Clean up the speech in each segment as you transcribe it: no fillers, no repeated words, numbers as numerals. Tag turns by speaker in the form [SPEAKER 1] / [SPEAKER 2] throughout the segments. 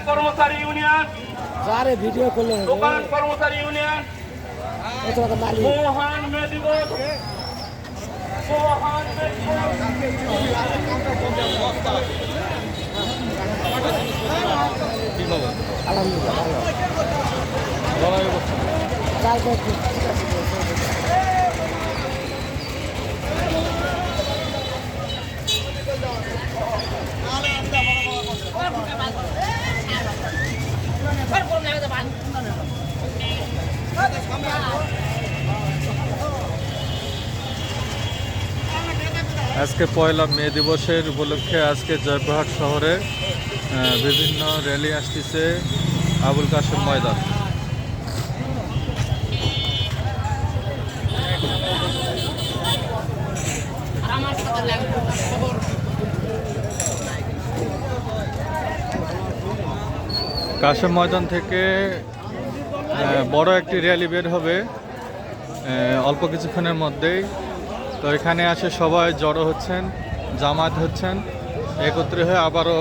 [SPEAKER 1] কর্মচারী ইউনিয়ন
[SPEAKER 2] যারে ভিডিও করলেন
[SPEAKER 1] দোকান কর্মচারী ইউনিয়ন মহান মে দিবস মহান মে দিবস।
[SPEAKER 3] আজকে পয়লা মে দিবসের উপলক্ষে আজকে জয়পুরহাট শহরে বিভিন্ন র্যালি আসতেছে আবুল কাশেম ময়দান। কাশেম ময়দান থেকে বড় একটি র্যালি বের হবে অল্প কিছুক্ষণের মধ্যেই। তো এখানে আসে সবাই জড়ো হচ্ছেন, জামাত হচ্ছেন, একত্রে হয়ে আবারও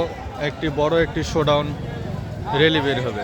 [SPEAKER 3] একটি বড় একটি শোডাউন র্যালি বের হবে।